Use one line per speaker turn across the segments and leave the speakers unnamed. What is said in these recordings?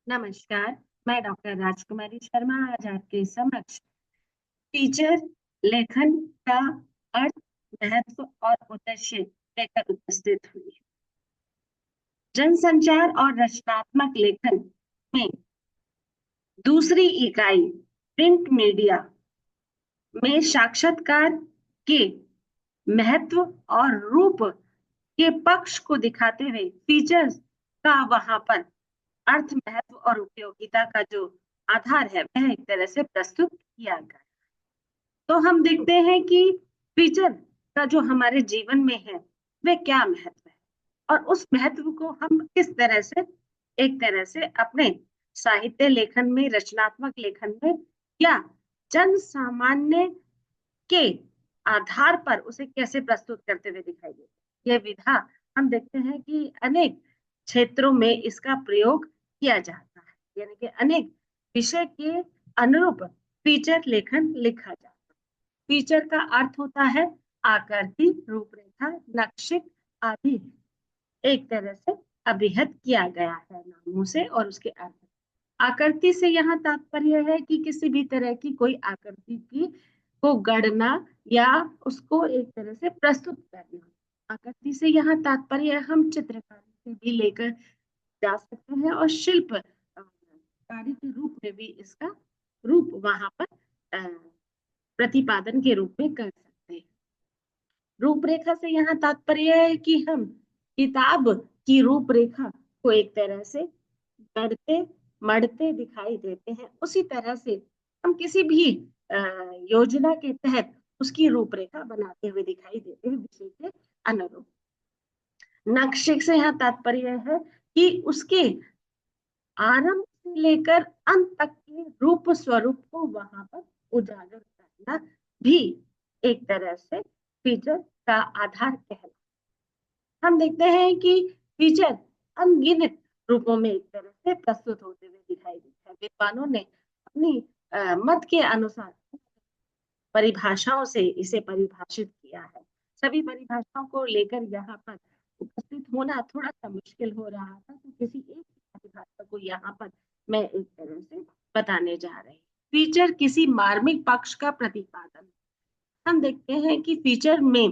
नमस्कार, मैं डॉक्टर राजकुमारी शर्मा आज आपके समक्ष टीचर लेखन का अर्थ, महत्व और उद्देश्य लेकर उपस्थित हुई। जनसंचार और रचनात्मक लेखन में दूसरी इकाई प्रिंट मीडिया में साक्षात्कार के महत्व और रूप के पक्ष को दिखाते हुए फीचर्स का वहां पर अर्थ, महत्व और उपयोगिता का जो आधार है वह एक तरह से प्रस्तुत किया गया। तो हम देखते हैं कि फीचर का जो हमारे जीवन में है वह क्या महत्व है और उस महत्व को हम किस तरह से एक तरह से अपने साहित्य लेखन में, रचनात्मक लेखन में या जन सामान्य के आधार पर उसे कैसे प्रस्तुत करते हुए दिखाई देते हैं। यह विधा हम देखते हैं कि अनेक क्षेत्रों में इसका प्रयोग किया जाता है, यानी कि अनेक विषय के अनुरूप फीचर लेखन लिखा जाता है। फीचर का अर्थ होता है आकृति, रूपरेखा, नक्शे आदि एक तरह से अभिहित किया गया है नामों से और उसके अर्थ। आकृति से यहाँ तात्पर्य है कि किसी भी तरह की कोई आकृति की को गढ़ना या उसको एक तरह से प्रस्तुत करना। आकृति से यहाँ तात्पर्य हम चित्रकारी से भी लेकर जा सकते हैं और शिल्प कार्य के रूप में भी इसका रूप वहां पर प्रतिपादन के रूप में कर सकते हैं। रूपरेखा से यहाँ तात्पर्य है कि हम किताब की रूपरेखा को एक तरह से गढ़ते मढ़ते दिखाई देते हैं, उसी तरह से हम किसी भी योजना के तहत उसकी रूपरेखा बनाते हुए दिखाई देते हैं विषय के अनुरूप। नक्शे से यहाँ तात्पर्य है कि उसके आरंभ से लेकर अंत तक के रूप स्वरूप को वहां पर उजागर करना भी एक तरह से फीचर का आधार कहलाता। हम देखते हैं कि फीचर अनगिनत रूपों में एक तरह से प्रस्तुत होते हुए दिखाई देता है। विद्वानों ने अपनी मत के अनुसार परिभाषाओं से इसे परिभाषित किया है। सभी परिभाषाओं को लेकर यहाँ पर उपस्थित होना थोड़ा सा मुश्किल हो रहा था, तो किसी एक परिभाषा को यहाँ पर मैं एक तरह से बताने जा रही हूँ। फीचर किसी मार्मिक पक्ष का प्रतिपादन। हम देखते हैं कि फीचर में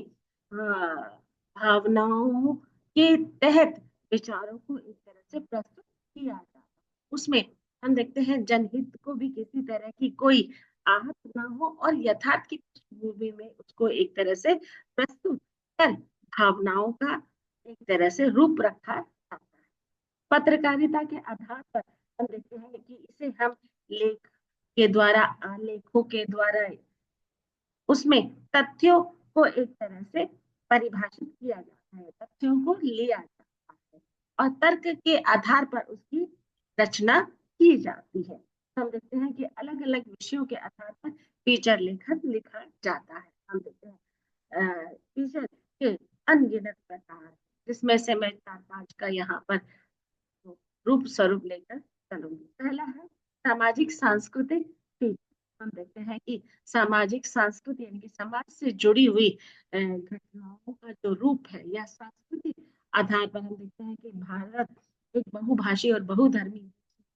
भावनाओं के तहत विचारों को एक तरह से प्रस्तुत किया जाता है। उसमें हम देखते हैं जनहित को भी किसी तरह की कोई आहत ना हो और यथार्थ की पृष्ठभूमि में उसको एक तरह से प्रस्तुत कर भावनाओं का एक तरह से रूप रखा जाता है। पत्रकारिता के आधार पर हम देखते हैं कि इसे हम लेख के द्वारा, लेखों के द्वारा उसमें तथ्यों को एक तरह से परिभाषित किया जाता है, तथ्यों को लिया जाता है और तर्क के आधार पर उसकी रचना की जाती है। हम देखते हैं कि अलग अलग विषयों के आधार पर फीचर लेखन लिखा जाता है। हम देखते हैं फीचर के अनगिनत प्रकार, जिसमें से मैं 4-5 का यहाँ पर रूप स्वरूप लेकर चलूंगी। पहला है सामाजिक सांस्कृतिक फीचर। हम देखते हैं कि सामाजिक सांस्कृतिक यानी कि समाज से जुड़ी हुई घटनाओं का जो रूप है या सांस्कृतिक आधार पर हम देखते हैं कि भारत एक बहुभाषी और बहुधर्मी,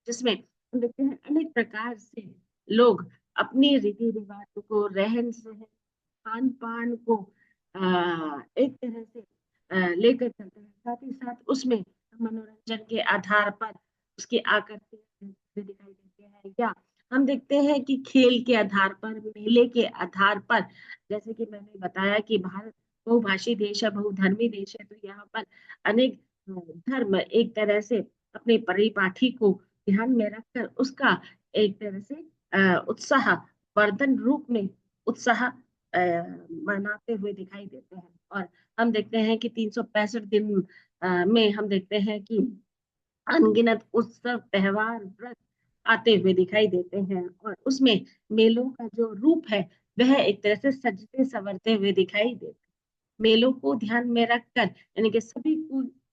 जिसमें हम देखते हैं अनेक प्रकार से लोग अपनी रीति रिवाजों को, रहन सहन, खान पान को एक तरह से लेकर चलते हैं। साथ ही साथ उसमें मनोरंजन के आधार पर उसकी आकृति दिखाई देती है, या हम देखते हैं कि खेल के आधार पर, मेले के आधार पर, जैसे कि मैंने बताया कि भारत बहुभाषी देश है, बहुधर्मी देश है, तो यहाँ पर अनेक धर्म एक तरह से अपने परिपाठी को ध्यान में रखकर उसका एक तरह से उत्साह वर्धन रूप में उत्साह मनाते हुए दिखाई देते हैं। और हम देखते हैं कि 365 दिन में हम देखते हैं कि अनगिनत उत्सव, त्योहार, व्रत आते हुए दिखाई देते हैं और उसमें मेलों का जो रूप है वह एक तरह से सजते संवरते हुए दिखाई देते हैं। मेलों को ध्यान में रखकर, यानी कि सभी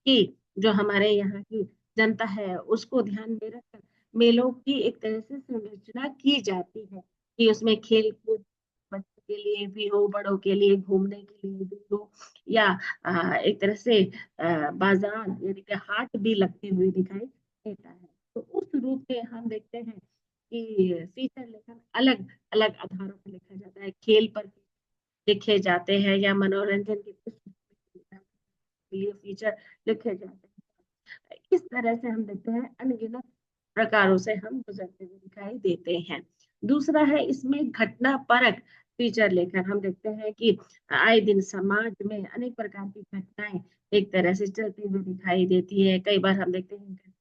की जो हमारे यहाँ की जनता है उसको ध्यान में रखकर मेलों की एक तरह से संरचना की जाती है कि उसमें खेल कूद बच्चों के लिए भी हो, बड़ों के लिए घूमने के लिए भी हो, या एक तरह से बाजार यानी कि हाट भी लगते हुए दिखाई देता है। तो उस रूप में हम देखते हैं कि फीचर लेखन अलग अलग आधारों पर लिखा जाता है। खेल पर लिखे जाते हैं या मनोरंजन के लिए फीचर लिखे जाते हैं। इस तरह से हम देखते हैं अनगिनत प्रकारों से हम गुजरते हुए दिखाई देते हैं। दूसरा है इसमें घटना परक फीचर लेखन। हम देखते हैं कि आए दिन समाज में अनेक प्रकार की घटनाएं एक तरह से चलती हुई दिखाई देती है। कई बार हम देखते हैं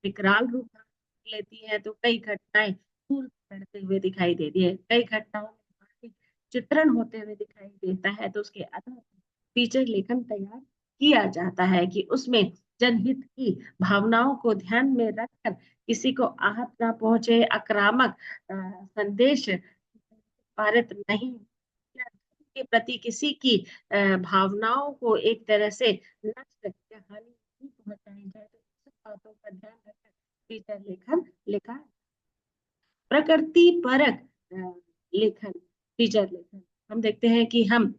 विकराल रूप धारण लेती है, तो कई घटनाएं दूर बढ़ते हुए दिखाई देती है, कई घटनाओं में मानसिक चित्रण होते हुए दिखाई देता है। तो उसके आधार पर फीचर लेखन तैयार किया जाता है कि उसमें जनहित की भावनाओं को ध्यान में रखकर किसी को आहत ना पहुंचे, आक्रामक संदेश पारित नहीं या के प्रति किसी की भावनाओं को एक तरह से नष्ट या हानि नहीं पहुंचाई जाए, तो इन सब बातों का ध्यान रखकर फीचर लेखन लिखा। प्रकृति परक लेखन फीचर लेखन। हम देखते हैं कि हम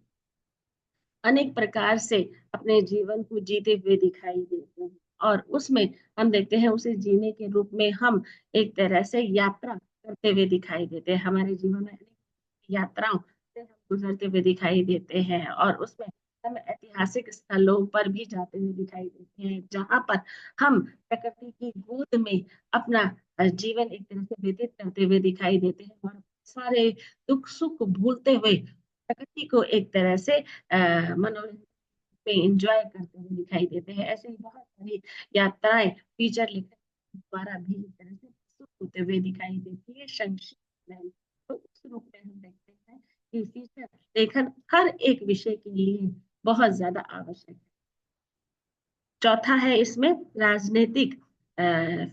अनेक प्रकार से अपने जीवन को जीते हुए दिखाई देते हैं, और उसमें हम देखते हैं उसे जीने के रूप में हम एक तरह से यात्रा करते हुए दिखाई देते हैं। हमारे जीवन में अनेक यात्राओं से हम गुजरते हुए दिखाई देते हैं, और उसमें हम ऐतिहासिक स्थलों पर भी जाते हुए दिखाई देते हैं, जहां पर हम प्रकृति की गोद में अपना जीवन एक तरह से व्यतीत करते हुए दिखाई देते हैं, और सारे दुख सुख भूलते हुए प्रकृति को एक तरह से मनोरंजन में इंजॉय करते हुए दिखाई देते हैं। ऐसे ही बहुत सारी यात्राएं फीचर लेखन द्वारा भी एक तरह से प्रस्तुत होते हुए दिखाई देती है संक्षिप्त में। तो उस रूप में हम देखते हैं कि फीचर लेखन हर एक विषय के लिए बहुत ज्यादा आवश्यक है। चौथा है इसमें राजनीतिक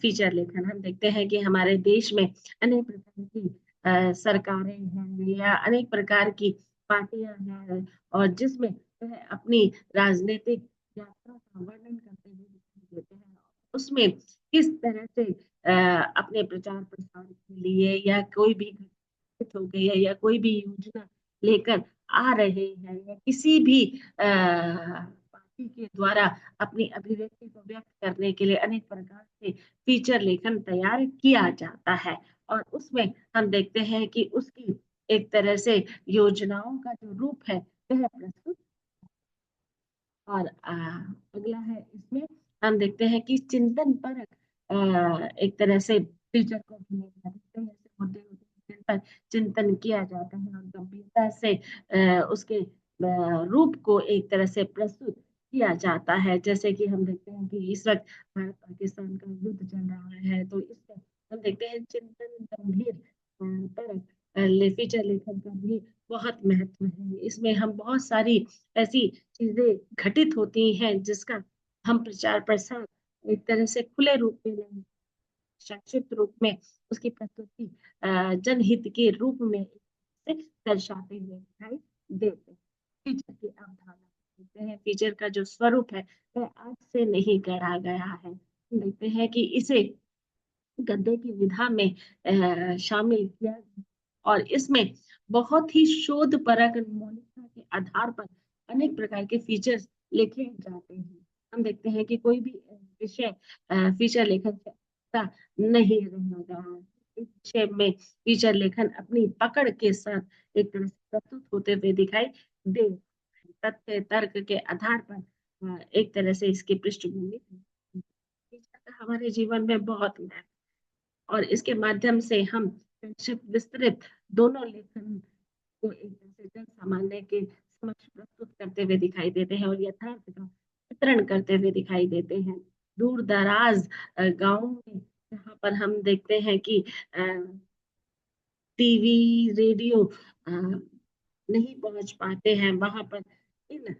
फीचर लेखन। हम देखते हैं कि हमारे देश में अनेक प्रकार की सरकारें हैं या अनेक प्रकार की पार्टियां हैं, और जिसमें वह अपनी राजनीतिक यात्रा का वर्णन करते हुए दिखाई देते हैं। उसमें किस तरह से अपने प्रचार प्रसार के लिए या कोई भी घटित हो गई है या कोई भी योजना लेकर आ रहे हैं, या किसी भी पार्टी के द्वारा अपनी अभिव्यक्ति को व्यक्त करने के लिए अनेक प्रकार से फीचर लेखन तैयार किया जाता है, और उसमें हम देखते हैं कि उसकी एक तरह से योजनाओं का जो रूप है वह प्रस्तुत। और अगला है इसमें हम देखते हैं कि चिंतन परक एक तरह से फीचर को भी देखते हैं। ऐसे मुद्दे होते हैं जिन पर चिंतन किया जाता है और गंभीरता से उसके रूप को एक तरह से प्रस्तुत किया जाता है। जैसे कि हम देखते हैं कि इस वक्त भारत पाकिस्तान का युद्ध चल रहा है, तो इसमें हम देखते हैं चिंतन गंभीर परक फीचर लेखन का भी बहुत महत्व है। इसमें हम बहुत सारी ऐसी चीजें घटित होती हैं जिसका हम प्रचार प्रसार एक तरह से खुले रूप में नहीं, संक्षिप्त रूप में उसकी प्रस्तुति जनहित के रूप में से दर्शाते हुए दिखाई देते हैं। फीचर की अवधारणा देखते हैं, फीचर का जो स्वरूप है वह आज से नहीं गढ़ा गया है। हम देखते हैं कि इसे गद्य की विधा में शामिल किया गया, और इसमें बहुत ही शोध परक मौलिकता के आधार पर अनेक प्रकार के फीचर्स लिखे जाते हैं। हम देखते हैं कि कोई भी विषय फीचर लेखन से अच्छा नहीं रहेगा। इस विषय में फीचर लेखन अपनी पकड़ के साथ एक तरह से प्रस्तुत होते हुए दिखाई दे, तथ्य तर्क के आधार पर एक तरह से इसकी पृष्ठभूमि फीचर का हमारे जीवन में बहुत महत्व, और इसके माध्यम से हम संक्षिप्त विस्तृत दोनों लेखन को एक तरह से जन सामान्य के समक्ष प्रस्तुत करते हुए दिखाई देते हैं, और यथार्थ का चित्रण करते हुए दिखाई देते हैं। दूर दराज गांवों में जहाँ पर हम देखते हैं कि टीवी रेडियो नहीं पहुंच पाते हैं, वहां पर इन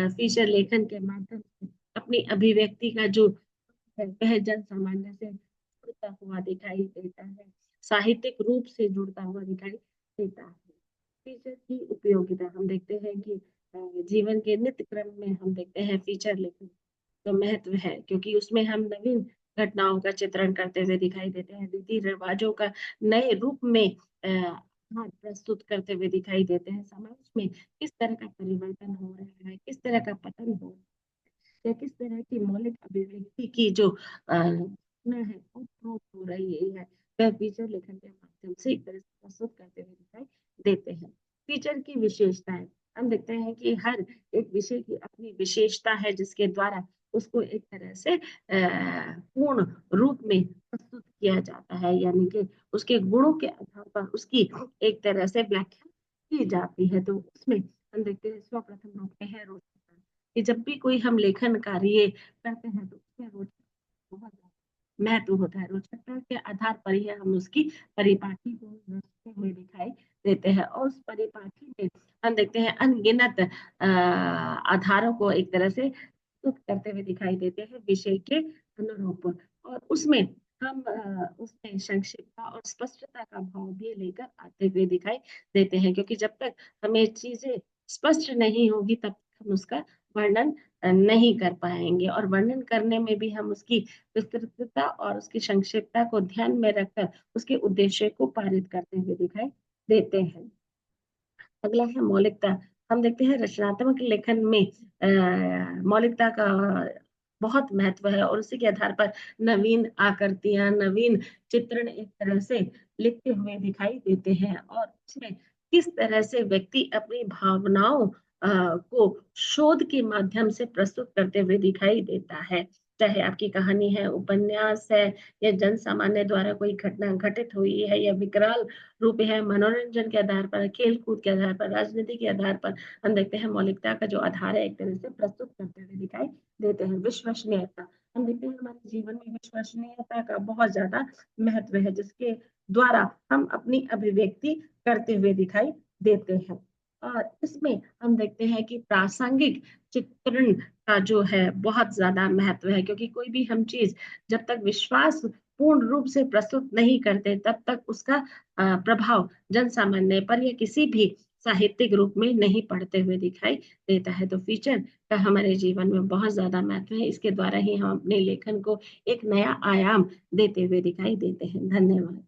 फीचर लेखन के माध्यम से अपनी अभिव्यक्ति का जो है वह जन सामान्य से जुड़ता हुआ दिखाई देता है, साहित्यिक रूप से जुड़ता हुआ दिखाई देता है। फीचर की उपयोगिता हम देखते हैं कि जीवन के नित्य क्रम में हम देखते हैं फीचर लेखन का महत्व है, क्योंकि उसमें हम नवीन घटनाओं का चित्रण करते हुए दिखाई देते हैं, रीति रिवाजों का नए रूप में हाँ प्रस्तुत करते हुए दिखाई देते हैं। समाज में किस तरह का परिवर्तन हो रहा है, किस तरह का पतन हो, या किस तरह की मौलिक अभिव्यक्ति की जो घटना है प्रूव हो रही है, वह फीचर लेखन के माध्यम से एक तरह से प्रस्तुत करते हुए दिखाई देते हैं। फीचर की विशेषताएं, हम देखते हैं कि हर एक विषय की अपनी विशेषता है जिसके द्वारा उसको एक तरह से पूर्ण रूप में प्रस्तुत किया जाता है, यानी कि उसके गुणों के आधार पर उसकी एक तरह से व्याख्या की जाती है। तो उसमें हम देखते हैं सर्वप्रथम रूप में है रोचकता, कि जब भी कोई हम लेखन कार्य करते हैं तो उसमें रोचकता बहुत ज्यादा महत्व होता है। रोचकता के आधार पर ही हम उसकी परिपाटी को रचते हुए दिखाई देते हैं, और उस परिपाटी में हम देखते हैं अनगिनत आधारों को एक तरह से प्रस्तुत करते हुए दिखाई देते हैं विषय के अनुरूप। और उसमें हम उसमें संक्षिप्तता और स्पष्टता का भाव भी लेकर आते हुए दिखाई देते हैं, क्योंकि जब तक हमें चीजें स्पष्ट नहीं होगी तब तक हम उसका वर्णन नहीं कर पाएंगे, और वर्णन करने में भी हम उसकी विस्तृतता और उसकी संक्षिप्तता को ध्यान में रखकर उसके उद्देश्य को पारित करते हुए दिखाई देते हैं। अगला है मौलिकता। हम देखते हैं रचनात्मक लेखन में मौलिकता का बहुत महत्व है, और उसी के आधार पर नवीन आकृतियां, नवीन चित्रण एक तरह से लिखते हुए दिखाई देते हैं, और उसमें किस तरह से व्यक्ति अपनी भावनाओं को शोध के माध्यम से प्रस्तुत करते हुए दिखाई देता है। चाहे आपकी कहानी है, उपन्यास है, या जन सामान्य द्वारा कोई घटना घटित हुई है, या विकराल रूप है, मनोरंजन के आधार पर, खेल कूद के आधार पर, राजनीति के आधार पर, हम देखते हैं मौलिकता का जो आधार है एक तरह से प्रस्तुत करते हुए दिखाई देते हैं। विश्वसनीयता, हम देखते हैं हमारे जीवन में विश्वसनीयता का बहुत ज्यादा महत्व है, जिसके द्वारा हम अपनी अभिव्यक्ति करते हुए दिखाई देते हैं। और इसमें हम देखते हैं कि प्रासंगिक चित्रण का जो है बहुत ज्यादा महत्व है, क्योंकि कोई भी हम चीज जब तक विश्वास पूर्ण रूप से प्रस्तुत नहीं करते तब तक उसका प्रभाव जन सामान्य पर या किसी भी साहित्यिक रूप में नहीं पढ़ते हुए दिखाई देता है। तो फीचर का हमारे जीवन में बहुत ज्यादा महत्व है, इसके द्वारा ही हम अपने लेखन को एक नया आयाम देते हुए दिखाई देते हैं। धन्यवाद।